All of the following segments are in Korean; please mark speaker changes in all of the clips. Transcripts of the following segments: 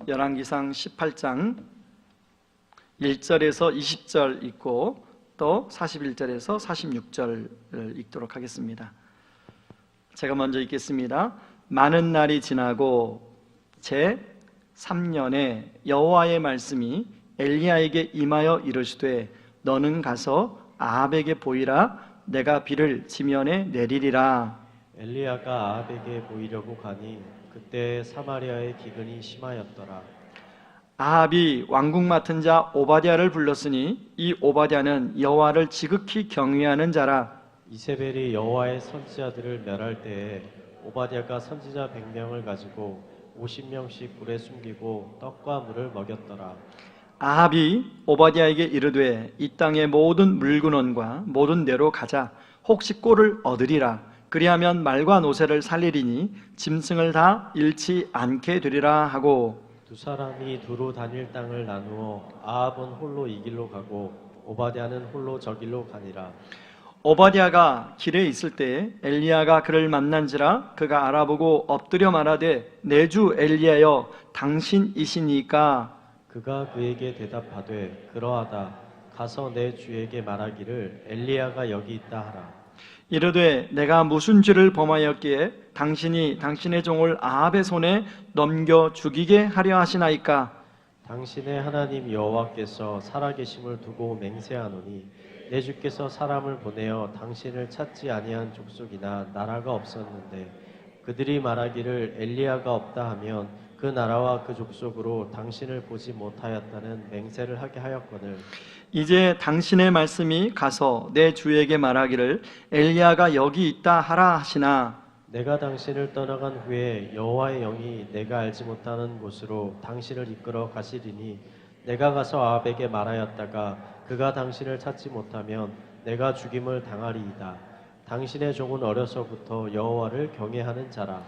Speaker 1: 열왕기상 18장 1절에서 20절 읽고 또 41절에서 46절을 읽도록 하겠습니다. 제가 먼저 읽겠습니다. 많은 날이 지나고 제 3년에 여호와의 말씀이 엘리야에게 임하여 이르시되 너는 가서 아합에게 보이라. 내가 비를 지면에 내리리라.
Speaker 2: 엘리야가 아합에게 보이려고 가니 그때 사마리아의 기근이 심하였더라.
Speaker 1: 아합이 왕궁 맡은 자 오바댜를 불렀으니 이 오바댜는 여호와를 지극히 경외하는 자라.
Speaker 2: 이세벨이 여호와의 선지자들을 멸할 때에 오바댜가 선지자 100명을 가지고 50명씩 굴에 숨기고 떡과 물을 먹였더라.
Speaker 1: 아합이 오바댜에게 이르되 이 땅의 모든 물근원과 모든 내로 가자. 혹시 꼴을 얻으리라. 그리하면 말과 노새를 살리리니 짐승을 다 잃지 않게 되리라 하고,
Speaker 2: 두 사람이 두루 다닐 땅을 나누어 아합은 홀로 이 길로 가고 오바댜는 홀로 저 길로 가니라.
Speaker 1: 오바댜가 길에 있을 때 엘리야가 그를 만난지라. 그가 알아보고 엎드려 말하되 내 주 엘리야여 당신이시니까.
Speaker 2: 그가 그에게 대답하되 그러하다. 가서 내 주에게 말하기를 엘리야가 여기 있다 하라.
Speaker 1: 이르되 내가 무슨 죄를 범하였기에 당신이 당신의 종을 아합의 손에 넘겨 죽이게 하려 하시나이까.
Speaker 2: 당신의 하나님 여호와께서 살아계심을 두고 맹세하노니 내 주께서 사람을 보내어 당신을 찾지 아니한 족속이나 나라가 없었는데 그들이 말하기를 엘리야가 없다 하면 그 나라와 그 족속으로 당신을 보지 못하였다는 맹세를 하게 하였거늘
Speaker 1: 이제 당신의 말씀이 가서 내 주에게 말하기를 엘리야가 여기 있다 하라 하시나.
Speaker 2: 내가 당신을 떠나간 후에 여호와의 영이 내가 알지 못하는 곳으로 당신을 이끌어 가시리니 내가 가서 아합에게 말하였다가 그가 당신을 찾지 못하면 내가 죽임을 당하리이다. 당신의 종은 어려서부터 여호와를 경외하는 자라.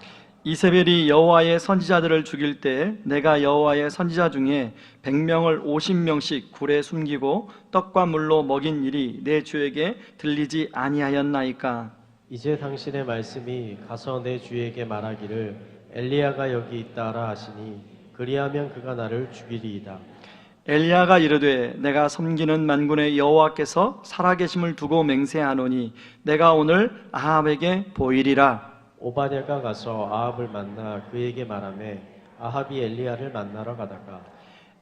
Speaker 1: 이세벨이 여호와의 선지자들을 죽일 때 내가 여호와의 선지자 중에 100명을 50명씩 굴에 숨기고 떡과 물로 먹인 일이 내 주에게 들리지 아니하였나이까.
Speaker 2: 이제 당신의 말씀이 가서 내 주에게 말하기를 엘리야가 여기 있다라 하시니 그리하면 그가 나를 죽이리이다.
Speaker 1: 엘리야가 이르되 내가 섬기는 만군의 여호와께서 살아계심을 두고 맹세하노니 내가 오늘 아합에게 보이리라.
Speaker 2: 오바댜가 가서 아합을 만나 그에게 말하매 아합이 엘리야를 만나러 가다가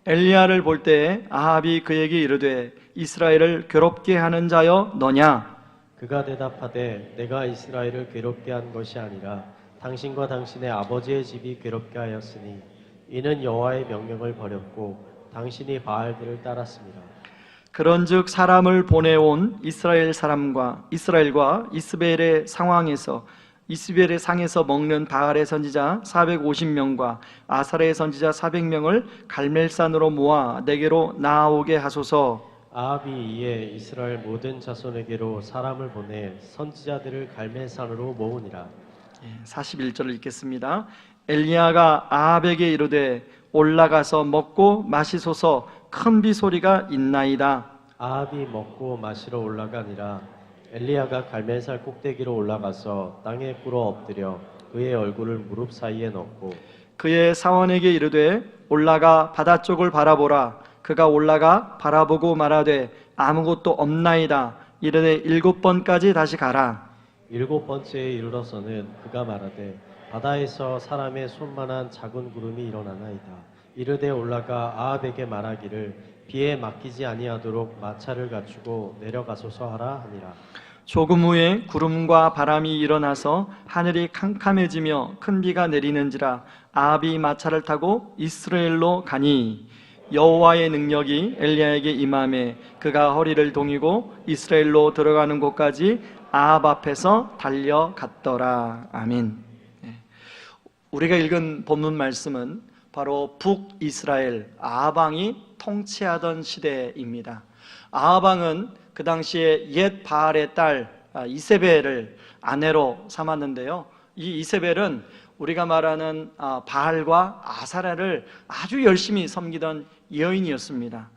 Speaker 1: 엘리야를 볼 때 아합이 그에게 이르되 이스라엘을 괴롭게 하는 자여 너냐.
Speaker 2: 그가 대답하되 내가 이스라엘을 괴롭게 한 것이 아니라 당신과 당신의 아버지의 집이 괴롭게 하였으니 이는 여호와의 명령을 버렸고 당신이 바알들을 따랐습니다.
Speaker 1: 그런즉 사람을 보내온 이스라엘과 이스벨의 상에서 먹는 바알의 선지자 450명과 아사레의 선지자 400명을 갈멜산으로 모아 내게로 나아오게 하소서.
Speaker 2: 아합이 이에 이스라엘 모든 자손에게로 사람을 보내 선지자들을 갈멜산으로 모으니라.
Speaker 1: 41절을 읽겠습니다. 엘리야가 아합에게 이르되 올라가서 먹고 마시소서. 큰 비 소리가 있나이다.
Speaker 2: 아합이 먹고 마시러 올라가니라. 엘리야가 갈멜산 꼭대기로 올라가서 땅에 꿇어 엎드려 그의 얼굴을 무릎 사이에 넣고
Speaker 1: 그의 사원에게 이르되 올라가 바다 쪽을 바라보라. 그가 올라가 바라보고 말하되 아무것도 없나이다. 이르되 7번까지 다시 가라.
Speaker 2: 7번째에 이르러서는 그가 말하되 바다에서 사람의 손만한 작은 구름이 일어나나이다. 이르되 올라가 아합에게 말하기를 비에 맡기지 아니하도록 마차를 갖추고 내려가소서 하라 하니라.
Speaker 1: 조금 후에 구름과 바람이 일어나서 하늘이 캄캄해지며 큰 비가 내리는지라. 아합이 마차를 타고 이스라엘로 가니 여호와의 능력이 엘리야에게 임하매 그가 허리를 동이고 이스라엘로 들어가는 곳까지 아합 앞에서 달려갔더라. 아멘. 우리가 읽은 본문 말씀은 바로 북이스라엘 아합 왕이 통치하던 시대입니다. 아합 왕은 그 당시에 옛 바알의 딸 이세벨을 아내로 삼았는데요. 이 이세벨은 우리가 말하는 바알과 아사라를 아주 열심히 섬기던 여인이었습니다.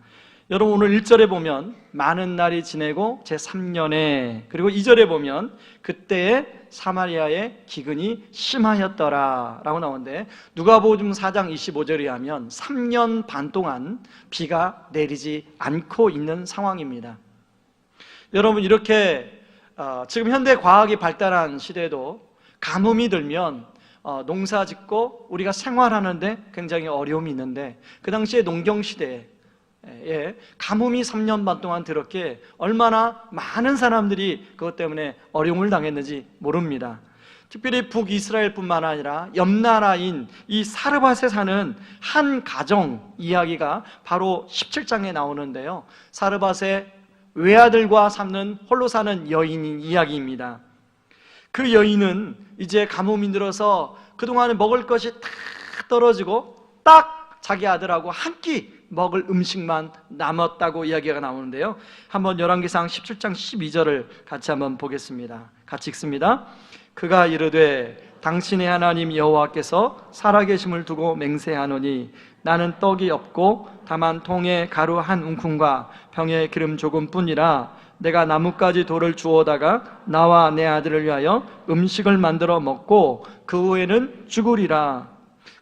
Speaker 1: 여러분 오늘 1절에 보면 많은 날이 지내고 제3년에, 그리고 2절에 보면 그때에 사마리아의 기근이 심하였더라 라고 나오는데, 누가복음 4장 25절에 하면 3년 반 동안 비가 내리지 않고 있는 상황입니다. 여러분 이렇게 지금 현대 과학이 발달한 시대에도 가뭄이 들면 농사 짓고 우리가 생활하는데 굉장히 어려움이 있는데, 그 당시에 농경시대에 가뭄이 3년 반 동안 들었기에 얼마나 많은 사람들이 그것 때문에 어려움을 당했는지 모릅니다. 특별히 북이스라엘뿐만 아니라 옆나라인 이 사르밧에 사는 한 가정 이야기가 바로 17장에 나오는데요, 사르밧의 외아들과 삼는 홀로 사는 여인 이야기입니다. 그 여인은 이제 가뭄이 들어서 그동안에 먹을 것이 다 떨어지고 딱 자기 아들하고 한 끼 먹을 음식만 남았다고 이야기가 나오는데요, 한번 열왕기상 17장 12절을 같이 한번 보겠습니다. 같이 읽습니다. 그가 이르되 당신의 하나님 여호와께서 살아계심을 두고 맹세하노니 나는 떡이 없고 다만 통에 가루 한 움큼과 병에 기름 조금뿐이라 내가 나뭇가지 돌을 주워다가 나와 내 아들을 위하여 음식을 만들어 먹고 그 후에는 죽으리라.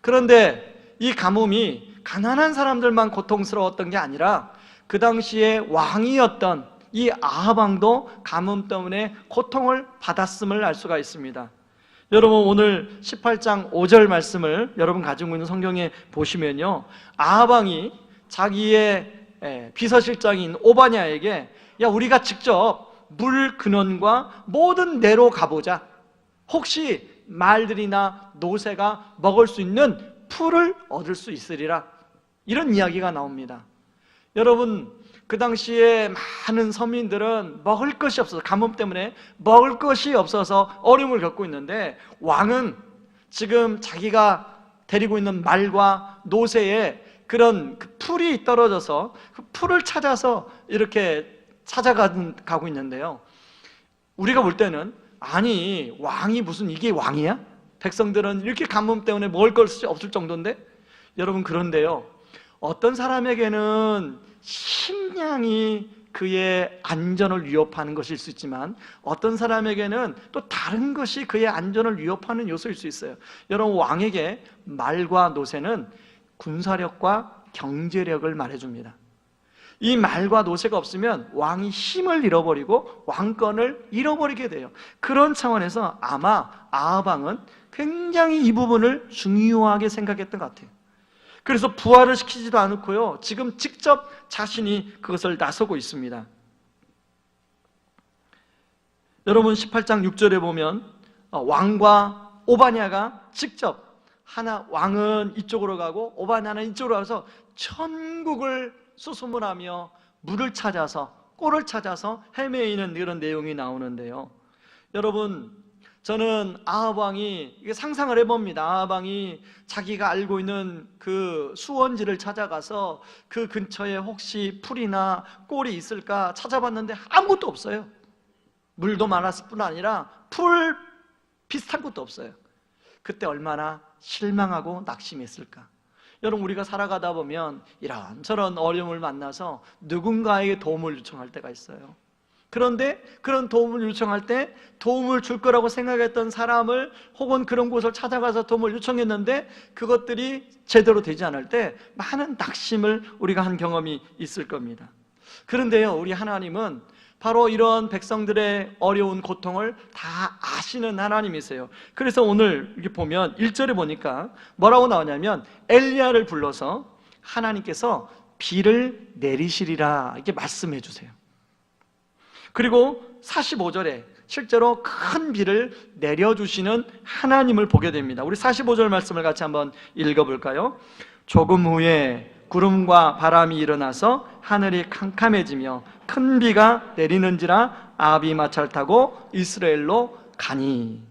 Speaker 1: 그런데 이 가뭄이 가난한 사람들만 고통스러웠던 게 아니라 그 당시에 왕이었던 이 아합 왕도 가뭄 때문에 고통을 받았음을 알 수가 있습니다. 여러분 오늘 18장 5절 말씀을 여러분 가지고 있는 성경에 보시면요, 아합 왕이 자기의 비서실장인 오바댜에게 야, 우리가 직접 물 근원과 모든 내로 가보자. 혹시 말들이나 노새가 먹을 수 있는 풀을 얻을 수 있으리라. 이런 이야기가 나옵니다. 여러분 그 당시에 많은 서민들은 먹을 것이 없어서, 가뭄 때문에 먹을 것이 없어서 어려움을 겪고 있는데, 왕은 지금 자기가 데리고 있는 말과 노새에 그런 그 풀이 떨어져서 그 풀을 찾아서 이렇게 찾아가고 있는데요, 우리가 볼 때는 아니 왕이 무슨 이게 왕이야? 백성들은 이렇게 가뭄 때문에 먹을 것이 없을 정도인데. 여러분 그런데요, 어떤 사람에게는 식량이 그의 안전을 위협하는 것일 수 있지만 어떤 사람에게는 또 다른 것이 그의 안전을 위협하는 요소일 수 있어요. 여러분 왕에게 말과 노새는 군사력과 경제력을 말해줍니다. 이 말과 노새가 없으면 왕이 힘을 잃어버리고 왕권을 잃어버리게 돼요. 그런 차원에서 아마 아합 왕은 굉장히 이 부분을 중요하게 생각했던 것 같아요. 그래서 부활을 시키지도 않고요, 지금 직접 자신이 그것을 나서고 있습니다. 여러분 18장 6절에 보면 왕과 오바댜가 직접, 하나 왕은 이쪽으로 가고 오바댜는 이쪽으로 가서 천국을 수소문하며 물을 찾아서, 꼴을 찾아서 헤매이는 이런 내용이 나오는데요, 여러분 저는 아합 왕이, 이게 상상을 해봅니다. 아합 왕이 자기가 알고 있는 그 수원지를 찾아가서 그 근처에 혹시 풀이나 꼴이 있을까 찾아봤는데 아무것도 없어요. 물도 많았을 뿐 아니라 풀 비슷한 것도 없어요. 그때 얼마나 실망하고 낙심했을까. 여러분 우리가 살아가다 보면 이런저런 어려움을 만나서 누군가에게 도움을 요청할 때가 있어요. 그런데 그런 도움을 요청할 때 도움을 줄 거라고 생각했던 사람을 혹은 그런 곳을 찾아가서 도움을 요청했는데 그것들이 제대로 되지 않을 때 많은 낙심을 우리가 한 경험이 있을 겁니다. 그런데요, 우리 하나님은 바로 이런 백성들의 어려운 고통을 다 아시는 하나님이세요. 그래서 오늘 이렇게 보면 1절에 보니까 뭐라고 나오냐면 엘리야를 불러서 하나님께서 비를 내리시리라 이렇게 말씀해 주세요. 그리고 45절에 실제로 큰 비를 내려주시는 하나님을 보게 됩니다. 우리 45절 말씀을 같이 한번 읽어볼까요? 조금 후에 구름과 바람이 일어나서 하늘이 캄캄해지며 큰 비가 내리는지라 아합이 마차를 타고 이스라엘로 가니.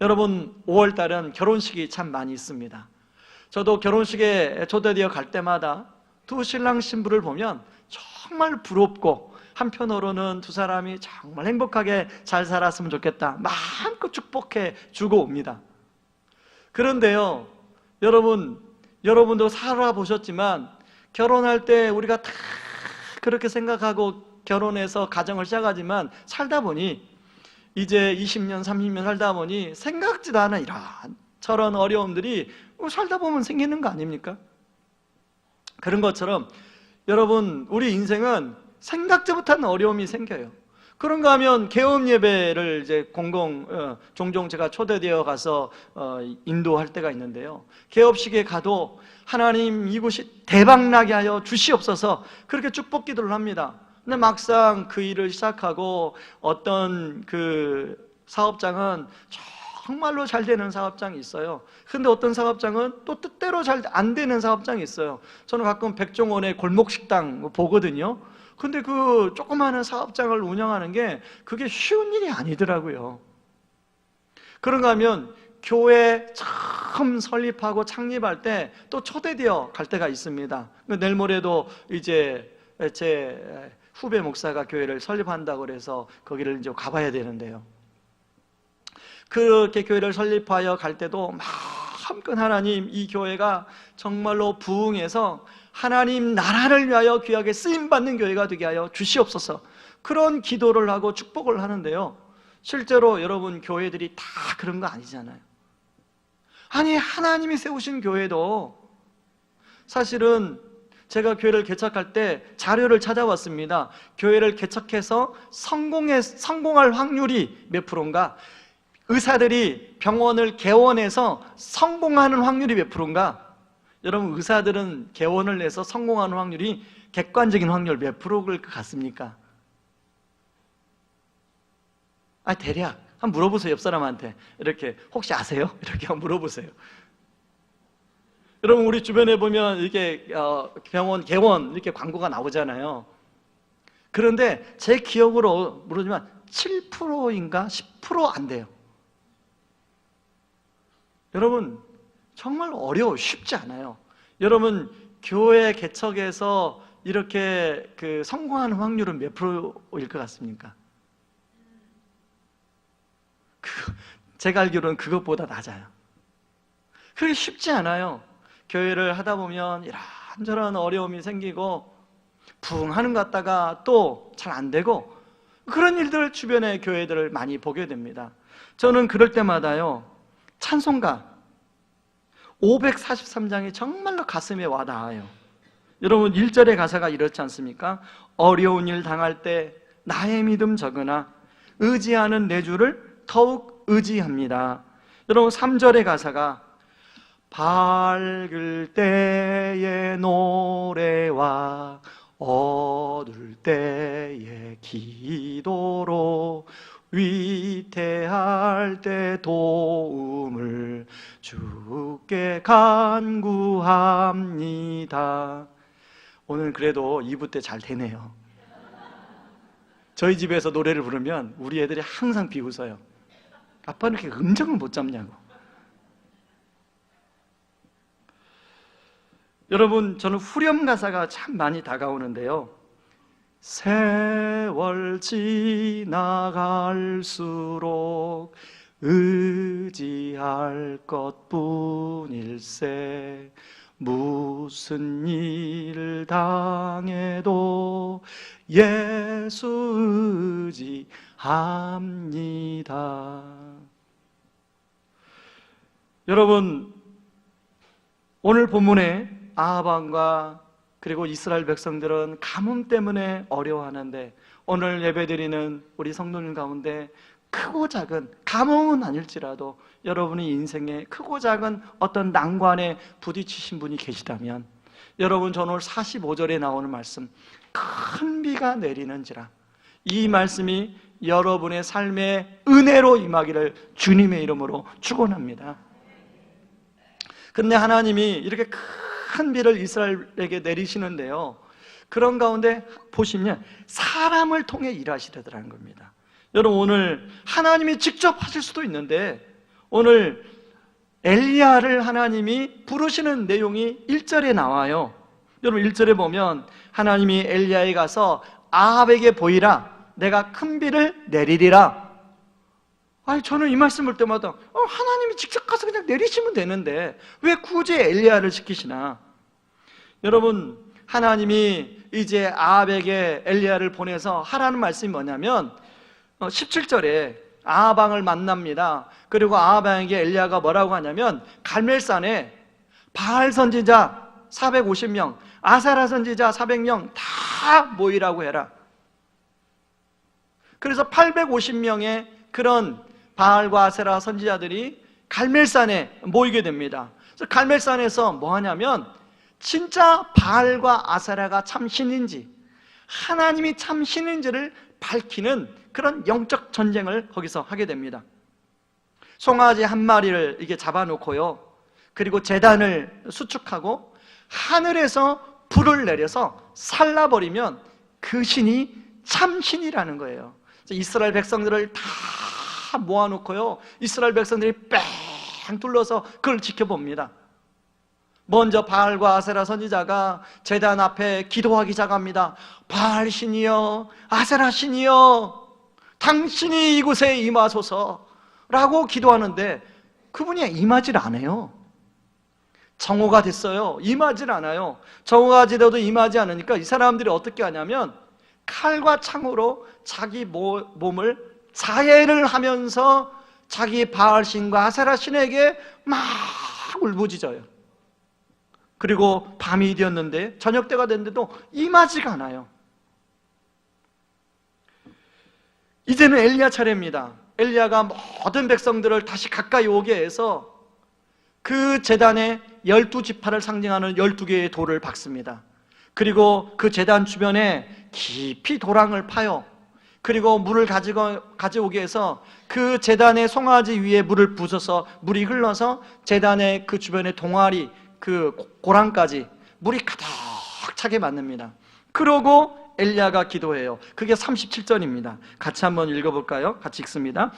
Speaker 1: 여러분 5월달은 결혼식이 참 많이 있습니다. 저도 결혼식에 초대되어 갈 때마다 두 신랑 신부를 보면 정말 부럽고 한편으로는 두 사람이 정말 행복하게 잘 살았으면 좋겠다 마음껏 축복해 주고 옵니다. 그런데요, 여러분도 살아보셨지만 결혼할 때 우리가 다 그렇게 생각하고 결혼해서 가정을 시작하지만 살다 보니 이제 20년, 30년 살다 보니 생각지도 않은 이런 저런 어려움들이 살다 보면 생기는 거 아닙니까? 그런 것처럼 여러분, 우리 인생은 생각지 못한 어려움이 생겨요. 그런가 하면 개업 예배를 이제 종종 제가 초대되어 가서 인도할 때가 있는데요. 개업식에 가도 하나님 이곳이 대박나게 하여 주시옵소서 그렇게 축복 기도를 합니다. 근데 막상 그 일을 시작하고 어떤 그 사업장은 정말로 잘 되는 사업장이 있어요. 근데 어떤 사업장은 또 뜻대로 잘 안 되는 사업장이 있어요. 저는 가끔 백종원의 골목식당 보거든요. 근데 그 조그마한 사업장을 운영하는 게 그게 쉬운 일이 아니더라고요. 그런가 하면 교회 처음 설립하고 창립할 때 또 초대되어 갈 때가 있습니다. 내일 모레도 이제 제 후배 목사가 교회를 설립한다고 그래서 거기를 이제 가봐야 되는데요. 그렇게 교회를 설립하여 갈 때도 마음껏 하나님, 이 교회가 정말로 부흥해서 하나님 나라를 위하여 귀하게 쓰임받는 교회가 되게 하여 주시옵소서 그런 기도를 하고 축복을 하는데요. 실제로 여러분, 교회들이 다 그런 거 아니잖아요. 아니, 하나님이 세우신 교회도 사실은 제가 교회를 개척할 때 자료를 찾아봤습니다. 교회를 개척해서 성공할 확률이 몇 프로인가? 의사들이 병원을 개원해서 성공하는 확률이 몇 프로인가? 여러분, 의사들은 개원을 해서 성공하는 확률이 객관적인 확률 몇 프로일 것 같습니까? 대략 한번 물어보세요. 옆 사람한테 이렇게 혹시 아세요? 이렇게 한번 물어보세요. 여러분, 우리 주변에 보면 이렇게 병원 개원 이렇게 광고가 나오잖아요. 그런데 제 기억으로 모르지만 7%인가 10% 안 돼요. 여러분, 정말 어려워, 쉽지 않아요. 여러분, 교회 개척에서 이렇게 성공하는 확률은 몇 프로일 것 같습니까? 제가 알기로는 그것보다 낮아요. 그게 쉽지 않아요. 교회를 하다 보면 이런저런 어려움이 생기고 부흥하는 것 같다가 또 잘 안 되고 그런 일들 주변의 교회들을 많이 보게 됩니다. 저는 그럴 때마다요, 찬송가 543장이 정말로 가슴에 와닿아요. 여러분, 1절의 가사가 이렇지 않습니까? 어려운 일 당할 때 나의 믿음 적으나 의지하는 내 주를 더욱 의지합니다. 여러분, 3절의 가사가 밝을 때의 노래와 어두울 때의 기도로 위태할 때 도움을 주께 간구합니다. 오늘 그래도 2부 때 잘 되네요. 저희 집에서 노래를 부르면 우리 애들이 항상 비웃어요. 아빠는 이렇게 음정을 못 잡냐고. 여러분, 저는 후렴 가사가 참 많이 다가오는데요. 세월 지나갈수록 의지할 것뿐일세 무슨 일을 당해도 예수 의지합니다. 여러분, 오늘 본문에 아합 왕과 그리고 이스라엘 백성들은 가뭄 때문에 어려워하는데, 오늘 예배드리는 우리 성도님 가운데 크고 작은, 가뭄은 아닐지라도 여러분의 인생에 크고 작은 어떤 난관에 부딪히신 분이 계시다면, 여러분, 저는 오늘 45절에 나오는 말씀, 큰 비가 내리는지라, 이 말씀이 여러분의 삶에 은혜로 임하기를 주님의 이름으로 축원합니다. 근데 하나님이 이렇게 큰 비를 이스라엘에게 내리시는데요, 그런 가운데 보시면 사람을 통해 일하시려더라는 겁니다. 여러분, 오늘 하나님이 직접 하실 수도 있는데, 오늘 엘리야를 하나님이 부르시는 내용이 1절에 나와요. 여러분, 1절에 보면 하나님이 엘리야에 가서 아합에게 보이라, 내가 큰 비를 내리리라. 아니, 저는 이 말씀 볼 때마다 하나님이 직접 가서 그냥 내리시면 되는데 왜 굳이 엘리야를 시키시나? 여러분, 하나님이 이제 아합에게 엘리야를 보내서 하라는 말씀이 뭐냐면 17절에 아합왕을 만납니다. 그리고 아합왕에게 엘리야가 뭐라고 하냐면 갈멜산에 바알 선지자 450명, 아세라 선지자 400명 다 모이라고 해라. 그래서 850명의 그런 바알과 아세라 선지자들이 갈멜산에 모이게 됩니다. 그래서 갈멜산에서 뭐 하냐면 진짜 바알과 아세라가 참 신인지, 하나님이 참 신인지를 밝히는 그런 영적 전쟁을 거기서 하게 됩니다. 송아지 한 마리를 이게 잡아놓고요, 그리고 제단을 수축하고 하늘에서 불을 내려서 살라버리면 그 신이 참 신이라는 거예요. 그래서 이스라엘 백성들을 다 모아놓고요, 이스라엘 백성들이 뺑 둘러서 그걸 지켜봅니다. 먼저 바알과 아세라 선지자가 제단 앞에 기도하기 시작합니다. 바알 신이여, 아세라 신이여, 당신이 이곳에 임하소서 라고 기도하는데 그분이 임하질 않아요. 정오가 됐어요. 임하질 않아요. 정오가 지나도 임하지 않으니까 이 사람들이 어떻게 하냐면 칼과 창으로 자기 몸을 자해를 하면서 자기 바알 신과 아세라 신에게 막 울부짖어요. 그리고 밤이 되었는데, 저녁 때가 됐는데도 임하지가 않아요. 이제는 엘리야 차례입니다. 엘리야가 모든 백성들을 다시 가까이 오게 해서 그 제단에 12지파를 상징하는 12개의 돌을 박습니다. 그리고 그 제단 주변에 깊이 도랑을 파요. 그리고 물을 가져오게 해서 그 제단의 송아지 위에 물을 부어서 물이 흘러서 제단의 그 주변의 동아리, 그 고랑까지 물이 가득 차게 만듭니다. 그러고 엘리야가 기도해요. 그게 37절입니다. 같이 한번 읽어볼까요? 같이 읽습니다.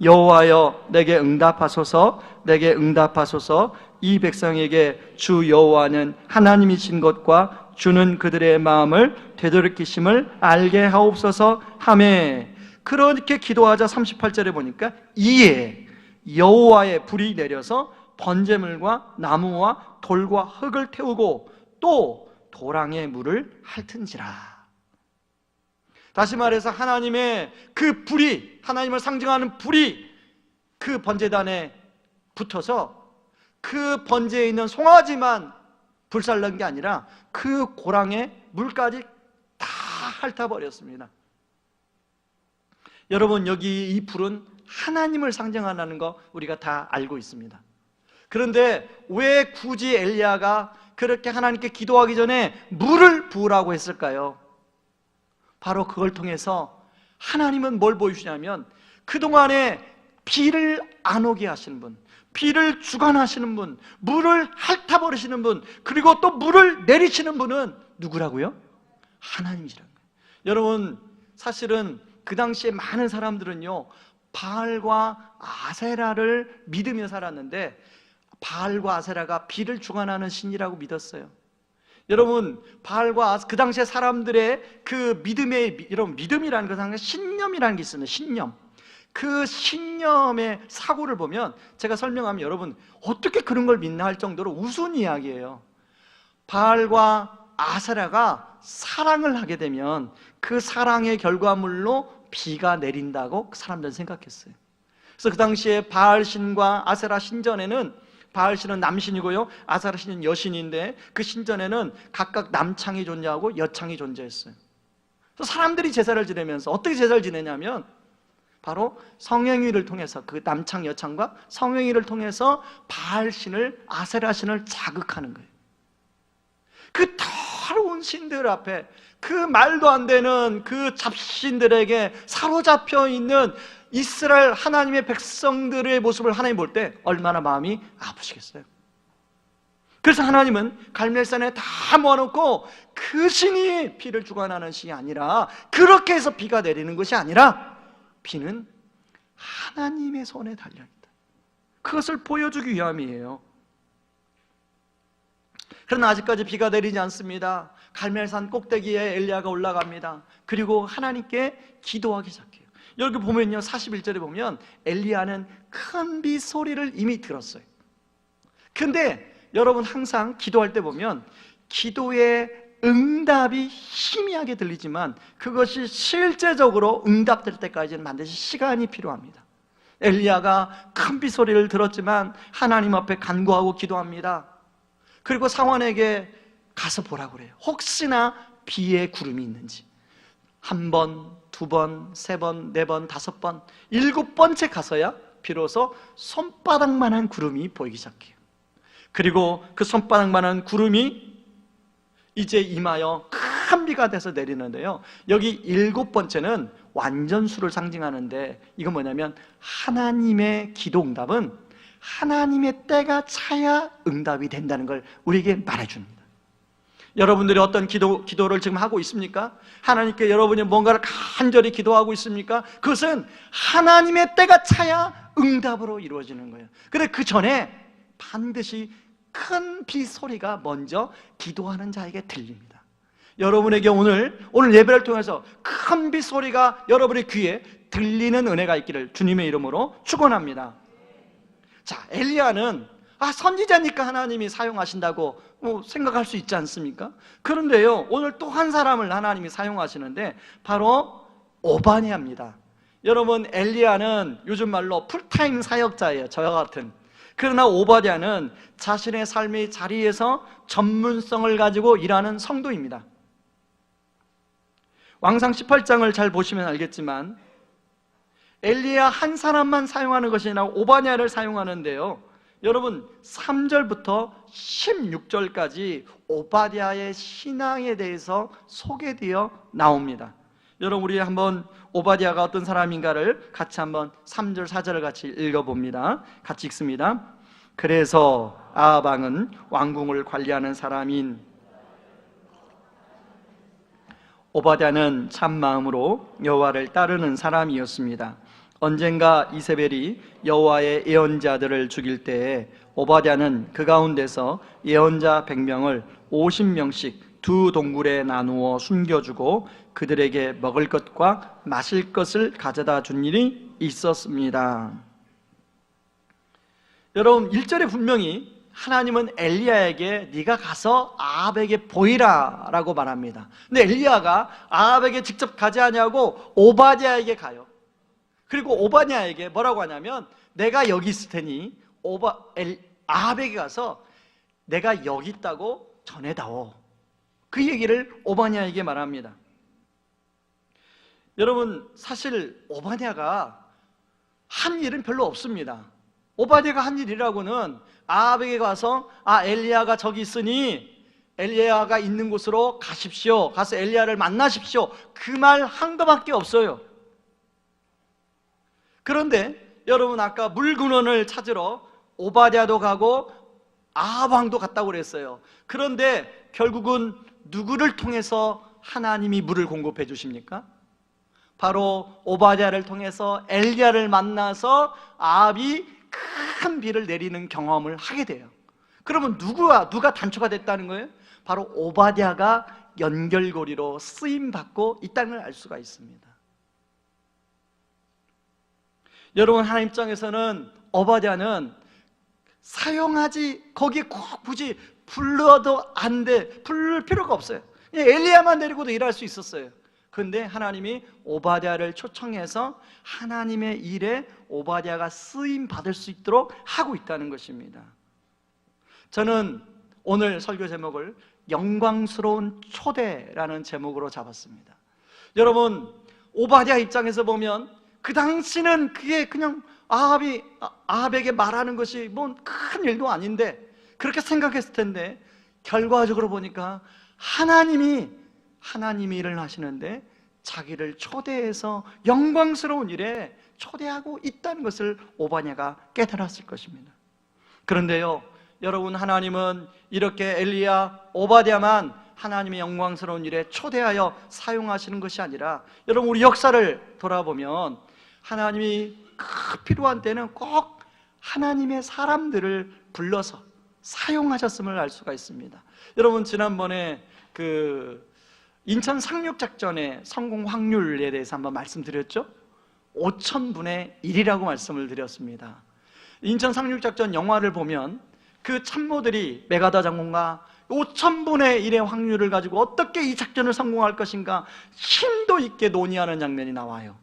Speaker 1: 여호와여 내게 응답하소서, 내게 응답하소서. 이 백성에게 주 여호와는 하나님이신 것과 주는 그들의 마음을 되돌이키심을 알게 하옵소서 하매. 그렇게 기도하자 38절에 보니까 이에 여호와의 불이 내려서 번제물과 나무와 돌과 흙을 태우고 또 도랑의 물을 핥은지라. 다시 말해서 하나님의 그 불이, 하나님을 상징하는 불이 그 번제단에 붙어서 그 번제에 있는 송아지만 불살난 게 아니라 그 고랑의 물까지 다 핥아버렸습니다. 여러분, 여기 이 불은 하나님을 상징한다는 거 우리가 다 알고 있습니다. 그런데 왜 굳이 엘리야가 그렇게 하나님께 기도하기 전에 물을 부으라고 했을까요? 바로 그걸 통해서 하나님은 뭘 보여주냐면 그동안에 비를 안 오게 하시는 분, 비를 주관하시는 분, 물을 핥아버리시는 분, 그리고 또 물을 내리시는 분은 누구라고요? 하나님이시라는 거예요. 여러분, 사실은 그 당시에 많은 사람들은요 바알과 아세라를 믿으며 살았는데 바알과 아세라가 비를 주관하는 신이라고 믿었어요. 여러분, 바알과 그 당시에 사람들의 그 믿음의, 여러분, 믿음이라는 것은 신념이라는 게 있습니다. 신념. 그 신념의 사고를 보면 제가 설명하면 여러분 어떻게 그런 걸 믿나 할 정도로 우스운 이야기예요. 바알과 아세라가 사랑을 하게 되면 그 사랑의 결과물로 비가 내린다고 사람들은 생각했어요. 그래서 그 당시에 바알 신과 아세라 신전에는, 바알 신은 남신이고요 아세라 신은 여신인데 그 신전에는 각각 남창이 존재하고 여창이 존재했어요. 그래서 사람들이 제사를 지내면서 어떻게 제사를 지내냐면 바로 성행위를 통해서, 그 남창 여창과 성행위를 통해서 바알 신을, 아세라 신을 자극하는 거예요. 그 더러운 신들 앞에, 그 말도 안 되는 그 잡신들에게 사로잡혀 있는 이스라엘 하나님의 백성들의 모습을 하나님 볼 때 얼마나 마음이 아프시겠어요. 그래서 하나님은 갈멜산에 다 모아놓고 그 신이 비를 주관하는 신이 아니라, 그렇게 해서 비가 내리는 것이 아니라 비는 하나님의 손에 달려있다, 그것을 보여주기 위함이에요. 그러나 아직까지 비가 내리지 않습니다. 갈멜산 꼭대기에 엘리야가 올라갑니다. 그리고 하나님께 기도하기 시작해요. 여기 보면요 41절에 보면 엘리야는 큰 비 소리를 이미 들었어요. 근데 여러분 항상 기도할 때 보면 기도의 응답이 희미하게 들리지만 그것이 실제적으로 응답될 때까지는 반드시 시간이 필요합니다. 엘리야가 큰 빗소리를 들었지만 하나님 앞에 간구하고 기도합니다. 그리고 사원에게 가서 보라고 그래요. 혹시나 비에 구름이 있는지. 한 번, 두 번, 세 번, 네 번, 다섯 번, 7번째 가서야 비로소 손바닥만한 구름이 보이기 시작해요. 그리고 그 손바닥만한 구름이 이제 임하여 큰 비가 돼서 내리는데요, 여기 7번째는 완전수를 상징하는데, 이건 뭐냐면 하나님의 기도 응답은 하나님의 때가 차야 응답이 된다는 걸 우리에게 말해줍니다. 여러분들이 어떤 기도를 지금 하고 있습니까? 하나님께 여러분이 뭔가를 간절히 기도하고 있습니까? 그것은 하나님의 때가 차야 응답으로 이루어지는 거예요. 그런데 그 전에 반드시 큰 비 소리가 먼저 기도하는 자에게 들립니다. 여러분에게 오늘 예배를 통해서 큰 비 소리가 여러분의 귀에 들리는 은혜가 있기를 주님의 이름으로 축원합니다. 자, 엘리야는 선지자니까 하나님이 사용하신다고 생각할 수 있지 않습니까? 그런데요, 오늘 또 한 사람을 하나님이 사용하시는데 바로 오바댜입니다. 여러분, 엘리야는 요즘 말로 풀타임 사역자예요, 저와 같은. 그러나 오바댜는 자신의 삶의 자리에서 전문성을 가지고 일하는 성도입니다. 왕상 18장을 잘 보시면 알겠지만 엘리야 한 사람만 사용하는 것이 아니라 오바댜를 사용하는데요, 여러분 3절부터 16절까지 오바댜의 신앙에 대해서 소개되어 나옵니다. 여러분, 우리 한번 오바댜가 어떤 사람인가를 같이 한번 3절 4절을 같이 읽어봅니다. 같이 읽습니다. 그래서 아합 왕은 왕궁을 관리하는 사람인 오바댜는 참 마음으로 여호와를 따르는 사람이었습니다. 언젠가 이세벨이 여호와의 예언자들을 죽일 때에 오바댜는 그 가운데서 예언자 100명을 50명씩 두 동굴에 나누어 숨겨주고 그들에게 먹을 것과 마실 것을 가져다 준 일이 있었습니다. 여러분, 1절에 분명히 하나님은 엘리야에게 네가 가서 아합에게 보이라 라고 말합니다. 근데 엘리야가 아합에게 직접 가지 아니하고 오바댜에게 가요. 그리고 오바댜에게 뭐라고 하냐면 내가 여기 있을 테니 아합에게 가서 내가 여기 있다고 전해다오. 그 얘기를 오바댜에게 말합니다. 여러분, 사실 오바댜가 한 일은 별로 없습니다. 오바댜가 한 일이라고는 아합에게 가서 엘리야가 저기 있으니 엘리야가 있는 곳으로 가십시오, 가서 엘리야를 만나십시오, 그 말 한 거밖에 없어요. 그런데 여러분, 아까 물근원을 찾으러 오바댜도 가고 아합 왕도 갔다고 그랬어요. 그런데 결국은 누구를 통해서 하나님이 물을 공급해 주십니까? 바로 오바댜를 통해서 엘리야를 만나서 아합이 큰 비를 내리는 경험을 하게 돼요. 그러면 누가 단초가 됐다는 거예요? 바로 오바댜가 연결고리로 쓰임받고 있다는 걸 알 수가 있습니다. 여러분, 하나님 입장에서는 오바댜는 사용하지, 거기에 꼭 굳이 불러도 안 돼, 부를 필요가 없어요. 엘리야만 데리고도 일할 수 있었어요. 그런데 하나님이 오바댜를 초청해서 하나님의 일에 오바댜가 쓰임 받을 수 있도록 하고 있다는 것입니다. 저는 오늘 설교 제목을 영광스러운 초대라는 제목으로 잡았습니다. 여러분, 오바댜 입장에서 보면 그 당시는 그게 그냥 아합에게 말하는 것이 뭐 큰 일도 아닌데 그렇게 생각했을 텐데, 결과적으로 보니까 하나님이 일을 하시는데 자기를 초대해서 영광스러운 일에 초대하고 있다는 것을 오바댜가 깨달았을 것입니다. 그런데요, 여러분, 하나님은 이렇게 엘리야, 오바댜만 하나님의 영광스러운 일에 초대하여 사용하시는 것이 아니라, 여러분, 우리 역사를 돌아보면 하나님이 필요한 때는 꼭 하나님의 사람들을 불러서 사용하셨음을 알 수가 있습니다. 여러분, 지난번에 인천 상륙작전의 성공 확률에 대해서 한번 말씀드렸죠? 5,000분의 1이라고 말씀을 드렸습니다. 인천 상륙작전 영화를 보면 그 참모들이 메가더 장군과 5,000분의 1의 확률을 가지고 어떻게 이 작전을 성공할 것인가 심도 있게 논의하는 장면이 나와요.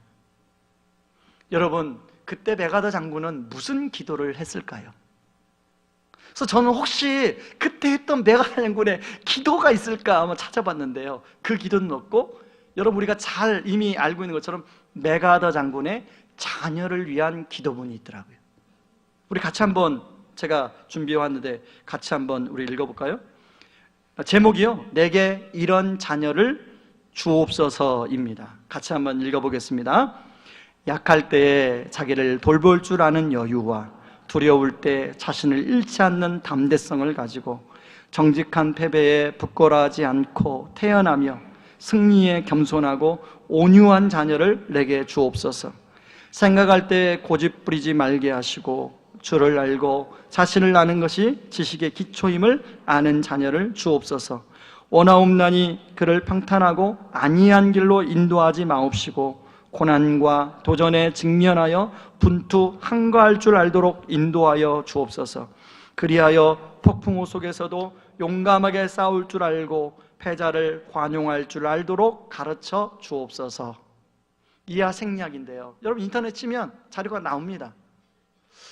Speaker 1: 여러분, 그때 메가더 장군은 무슨 기도를 했을까요? 그래서 저는 혹시 그때 했던 메가더 장군의 기도가 있을까 한번 찾아봤는데요, 그 기도는 없고, 여러분 우리가 잘 이미 알고 있는 것처럼 메가더 장군의 자녀를 위한 기도문이 있더라고요. 우리 같이 한번, 제가 준비해 왔는데 같이 한번 우리 읽어볼까요? 제목이요, 내게 이런 자녀를 주옵소서입니다. 같이 한번 읽어보겠습니다. 약할 때에 자기를 돌볼 줄 아는 여유와 두려울 때 자신을 잃지 않는 담대성을 가지고 정직한 패배에 부끄러워하지 않고 태어나며 승리에 겸손하고 온유한 자녀를 내게 주옵소서. 생각할 때 고집 부리지 말게 하시고 주를 알고 자신을 아는 것이 지식의 기초임을 아는 자녀를 주옵소서. 원하옵나니 그를 평탄하고 안이한 길로 인도하지 마옵시고 고난과 도전에 직면하여 분투 항거할 줄 알도록 인도하여 주옵소서. 그리하여 폭풍우 속에서도 용감하게 싸울 줄 알고 패자를 관용할 줄 알도록 가르쳐 주옵소서. 이하 생략인데요, 여러분 인터넷 치면 자료가 나옵니다.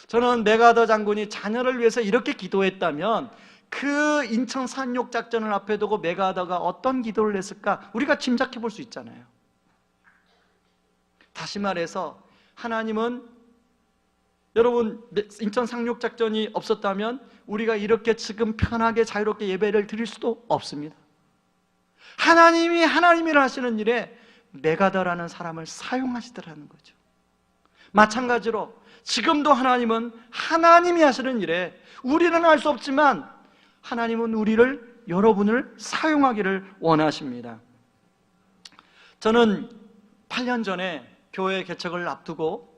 Speaker 1: 저는 메가더 장군이 자녀를 위해서 이렇게 기도했다면 그 인천 산욕 작전을 앞에 두고 메가더가 어떤 기도를 했을까 우리가 짐작해 볼 수 있잖아요. 다시 말해서 하나님은, 여러분 인천 상륙 작전이 없었다면 우리가 이렇게 지금 편하게 자유롭게 예배를 드릴 수도 없습니다. 하나님이 하나님이라 하시는 일에 메가더라는 사람을 사용하시더라는 거죠. 마찬가지로 지금도 하나님은 하나님이 하시는 일에 우리는 할 수 없지만 하나님은 우리를, 여러분을 사용하기를 원하십니다. 저는 8년 전에 교회 개척을 앞두고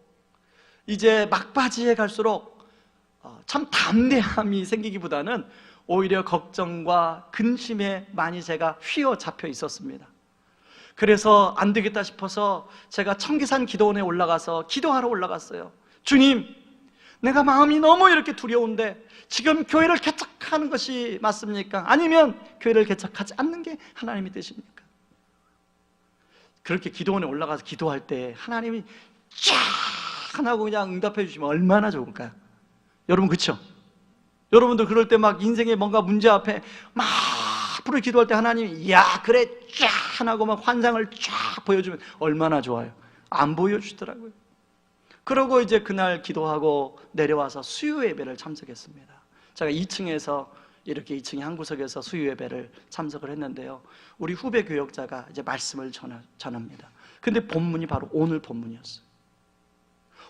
Speaker 1: 이제 막바지에 갈수록 참 담대함이 생기기보다는 오히려 걱정과 근심에 많이 제가 휘어잡혀 있었습니다. 그래서 안 되겠다 싶어서 제가 청계산 기도원에 올라가서 기도하러 올라갔어요. 주님, 내가 마음이 너무 이렇게 두려운데 지금 교회를 개척하는 것이 맞습니까? 아니면 교회를 개척하지 않는 게 하나님의 뜻입니까? 그렇게 기도원에 올라가서 기도할 때 하나님이 쫙 하고 그냥 응답해 주시면 얼마나 좋을까요? 여러분 그렇죠? 여러분도 그럴 때 막 인생의 뭔가 문제 앞에 막 앞으로 기도할 때 하나님이 야 그래 쫙 하고 막 환상을 쫙 보여주면 얼마나 좋아요. 안 보여주더라고요. 그러고 이제 그날 기도하고 내려와서 수요 예배를 참석했습니다. 제가 2층에서 이렇게 2층의 한 구석에서 수요 예배를 참석을 했는데요, 우리 후배 교역자가 이제 말씀을 전합니다. 근데 본문이 바로 오늘 본문이었어요.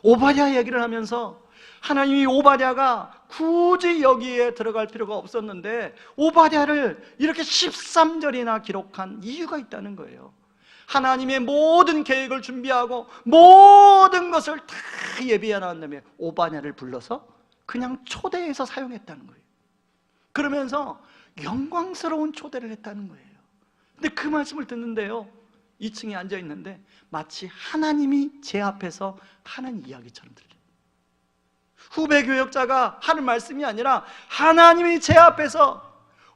Speaker 1: 오바댜 얘기를 하면서 하나님이 오바댜가 굳이 여기에 들어갈 필요가 없었는데 오바댜를 이렇게 13절이나 기록한 이유가 있다는 거예요. 하나님의 모든 계획을 준비하고 모든 것을 다 예비해 놨는 다음에 오바댜를 불러서 그냥 초대해서 사용했다는 거예요. 그러면서 영광스러운 초대를 했다는 거예요. 근데 그 말씀을 듣는데요, 2층에 앉아 있는데 마치 하나님이 제 앞에서 하는 이야기처럼 들려요. 후배 교역자가 하는 말씀이 아니라 하나님이 제 앞에서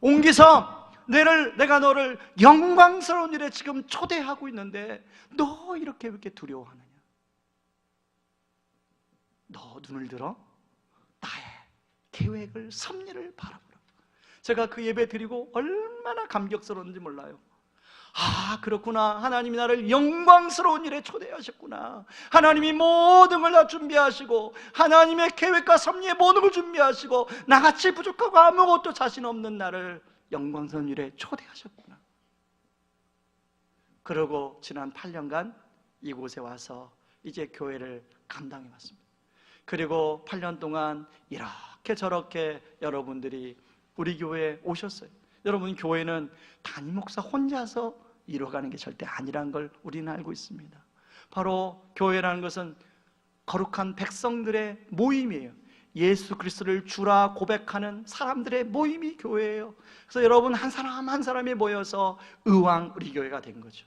Speaker 1: 옹기성, 내가 너를 영광스러운 일에 지금 초대하고 있는데 너 이렇게 왜 이렇게 두려워하느냐? 너 눈을 들어 나의 계획을, 섭리를 바라보라. 제가 그 예배 드리고 얼마나 감격스러운지 몰라요. 아, 그렇구나. 하나님이 나를 영광스러운 일에 초대하셨구나. 하나님이 모든 걸 다 준비하시고 하나님의 계획과 섭리의 모든 걸 준비하시고 나같이 부족하고 아무것도 자신 없는 나를 영광스러운 일에 초대하셨구나. 그러고 지난 8년간 이곳에 와서 이제 교회를 감당해 왔습니다. 그리고 8년 동안 이렇게 저렇게 여러분들이 우리 교회에 오셨어요. 여러분, 교회는 담임 목사 혼자서 이루어가는 게 절대 아니란 걸 우리는 알고 있습니다. 바로 교회라는 것은 거룩한 백성들의 모임이에요. 예수 그리스도를 주라 고백하는 사람들의 모임이 교회예요. 그래서 여러분 한 사람 한 사람이 모여서 의왕 우리 교회가 된 거죠.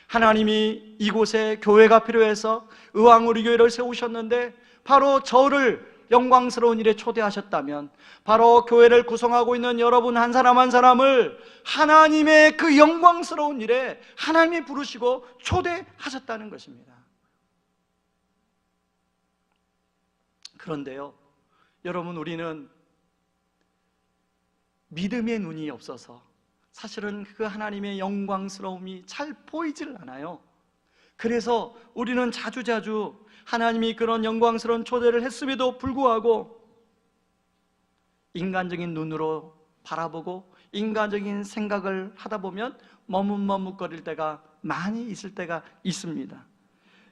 Speaker 1: 하나님이 이곳에 교회가 필요해서 의왕 우리 교회를 세우셨는데 바로 저를 영광스러운 일에 초대하셨다면 바로 교회를 구성하고 있는 여러분 한 사람 한 사람을 하나님의 그 영광스러운 일에 하나님이 부르시고 초대하셨다는 것입니다. 그런데요, 여러분, 우리는 믿음의 눈이 없어서 사실은 그 하나님의 영광스러움이 잘 보이질 않아요. 그래서 우리는 자주자주 하나님이 그런 영광스러운 초대를 했음에도 불구하고 인간적인 눈으로 바라보고 인간적인 생각을 하다 보면 머뭇머뭇거릴 때가 많이 있을 때가 있습니다.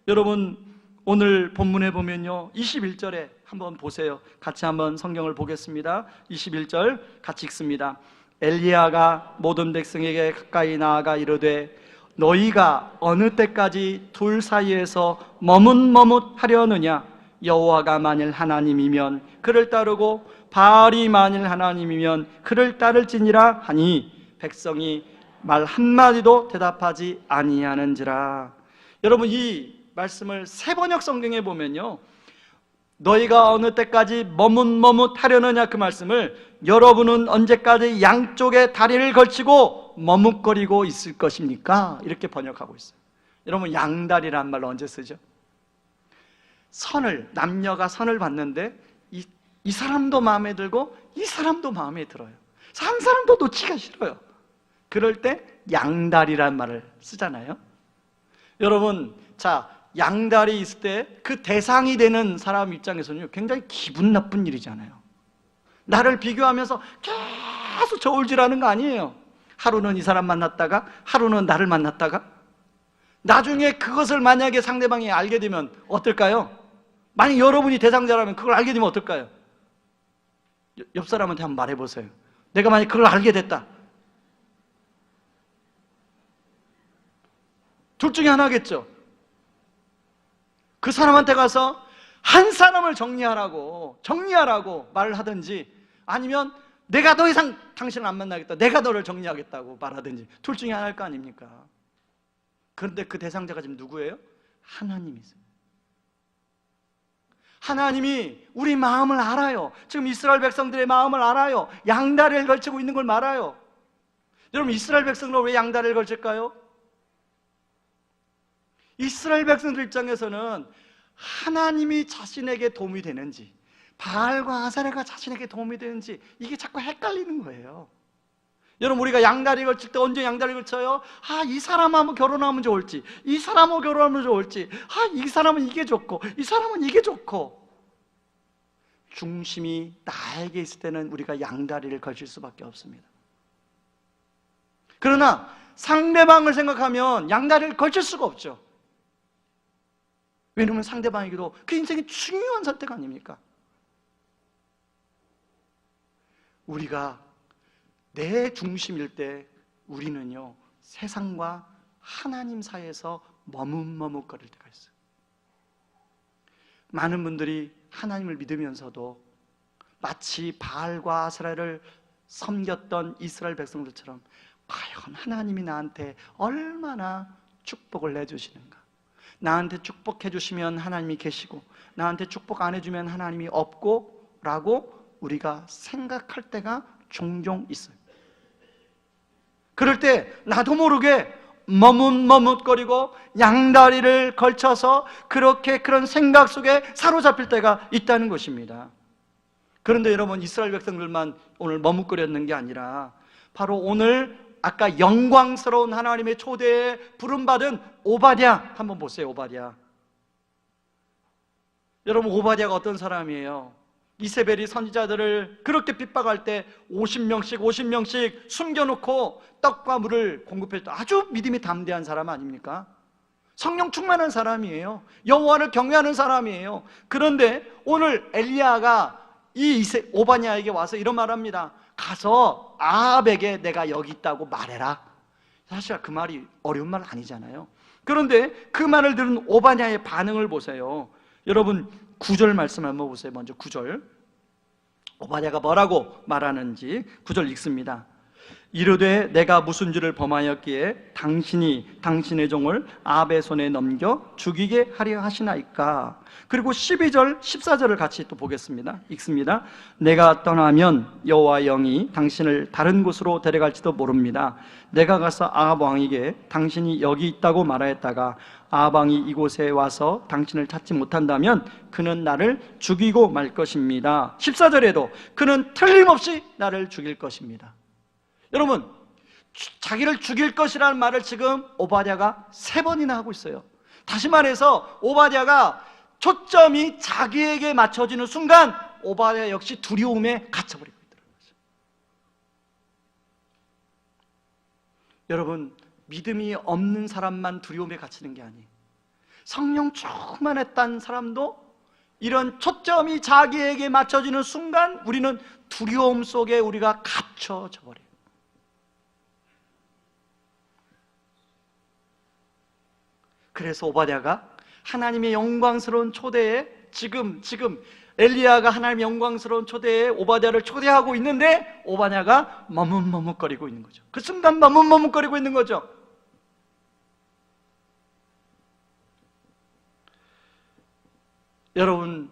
Speaker 1: 여러분, 오늘 본문에 보면요, 21절에 한번 보세요. 같이 한번 성경을 보겠습니다. 21절 같이 읽습니다. 엘리야가 모든 백성에게 가까이 나아가 이르되 너희가 어느 때까지 둘 사이에서 머뭇머뭇하려느냐? 여호와가 만일 하나님이면 그를 따르고 바알이 만일 하나님이면 그를 따를지니라 하니 백성이 말 한마디도 대답하지 아니하는지라. 여러분, 이 말씀을 세번역 성경에 보면요, 너희가 어느 때까지 머뭇머뭇하려느냐, 그 말씀을 여러분은 언제까지 양쪽에 다리를 걸치고 머뭇거리고 있을 것입니까? 이렇게 번역하고 있어요. 여러분, 양다리란 말로 언제 쓰죠? 남녀가 선을 봤는데 이 사람도 마음에 들고 이 사람도 마음에 들어요. 한 사람도 놓치기가 싫어요. 그럴 때 양다리란 말을 쓰잖아요. 여러분, 양다리 있을 때 그 대상이 되는 사람 입장에서는 굉장히 기분 나쁜 일이잖아요. 나를 비교하면서 계속 저울질하는 거 아니에요. 하루는 이 사람 만났다가 하루는 나를 만났다가 나중에 그것을 만약에 상대방이 알게 되면 어떨까요? 만약 여러분이 대상자라면 그걸 알게 되면 어떨까요? 옆 사람한테 한번 말해보세요. 내가 만약 그걸 알게 됐다. 둘 중에 하나겠죠. 그 사람한테 가서 한 사람을 정리하라고 말을 하든지, 아니면 내가 더 이상 당신을 안 만나겠다, 내가 너를 정리하겠다고 말하든지, 둘 중에 하나일 거 아닙니까? 그런데 그 대상자가 지금 누구예요? 하나님이세요. 하나님이 우리 마음을 알아요. 지금 이스라엘 백성들의 마음을 알아요. 양다리를 걸치고 있는 걸 알아요. 여러분, 이스라엘 백성들 왜 양다리를 걸칠까요? 이스라엘 백성들 입장에서는 하나님이 자신에게 도움이 되는지, 바알과 아세라가 자신에게 도움이 되는지, 이게 자꾸 헷갈리는 거예요. 여러분, 우리가 양다리 걸칠 때 언제 양다리 걸쳐요? 이 사람하고 결혼하면 좋을지, 이 사람하고 결혼하면 좋을지, 이 사람은 이게 좋고 이 사람은 이게 좋고. 중심이 나에게 있을 때는 우리가 양다리를 걸칠 수밖에 없습니다. 그러나 상대방을 생각하면 양다리를 걸칠 수가 없죠. 왜냐하면 상대방에게도 그 인생이 중요한 선택 아닙니까? 우리가 내 중심일 때 우리는요, 세상과 하나님 사이에서 머뭇머뭇거릴 때가 있어요. 많은 분들이 하나님을 믿으면서도 마치 바알과 아세라를 섬겼던 이스라엘 백성들처럼 과연 하나님이 나한테 얼마나 축복을 내주시는가, 나한테 축복해 주시면 하나님이 계시고 나한테 축복 안 해주면 하나님이 없고 라고 우리가 생각할 때가 종종 있어요. 그럴 때 나도 모르게 머뭇머뭇거리고 양다리를 걸쳐서 그런 생각 속에 사로잡힐 때가 있다는 것입니다. 그런데 여러분, 이스라엘 백성들만 오늘 머뭇거렸는 게 아니라 바로 오늘 아까 영광스러운 하나님의 초대에 부름받은 오바댜 한번 보세요. 오바댜. 여러분, 오바댜가 어떤 사람이에요? 이세벨이 선지자들을 그렇게 핍박할 때 50명씩 숨겨놓고 떡과 물을 공급했던 아주 믿음이 담대한 사람 아닙니까? 성령 충만한 사람이에요. 여호와를 경외하는 사람이에요. 그런데 오늘 엘리야가 이 오바댜에게 와서 이런 말합니다. 가서 아합에게 내가 여기 있다고 말해라. 사실 그 말이 어려운 말 아니잖아요. 그런데 그 말을 들은 오바댜의 반응을 보세요. 여러분, 9절 말씀 한번 보세요. 먼저 9절. 오바댜가 뭐라고 말하는지 9절 읽습니다. 이르되 내가 무슨 죄를 범하였기에 당신이 당신의 종을 아합의 손에 넘겨 죽이게 하려 하시나이까. 그리고 12절 14절을 같이 또 보겠습니다. 읽습니다. 내가 떠나면 여호와 영이 당신을 다른 곳으로 데려갈지도 모릅니다. 내가 가서 아합 왕에게 당신이 여기 있다고 말하였다가 아합 왕이 이곳에 와서 당신을 찾지 못한다면 그는 나를 죽이고 말 것입니다. 14절에도 그는 틀림없이 나를 죽일 것입니다. 여러분, 자기를 죽일 것이라는 말을 지금 오바댜가 3번이나 하고 있어요. 다시 말해서 오바댜가 초점이 자기에게 맞춰지는 순간 오바댜 역시 두려움에 갇혀버리고 있더라는 거죠. 여러분, 믿음이 없는 사람만 두려움에 갇히는 게 아니에요. 성령 충만했던 사람도 이런 초점이 자기에게 맞춰지는 순간 우리는 두려움 속에 우리가 갇혀져 버려요. 그래서 오바댜가 하나님의 영광스러운 초대에 지금 엘리야가 하나님의 영광스러운 초대에 오바댜를 초대하고 있는데 오바댜가 머뭇머뭇거리고 있는 거죠. 그 순간 머뭇머뭇거리고 있는 거죠. 여러분,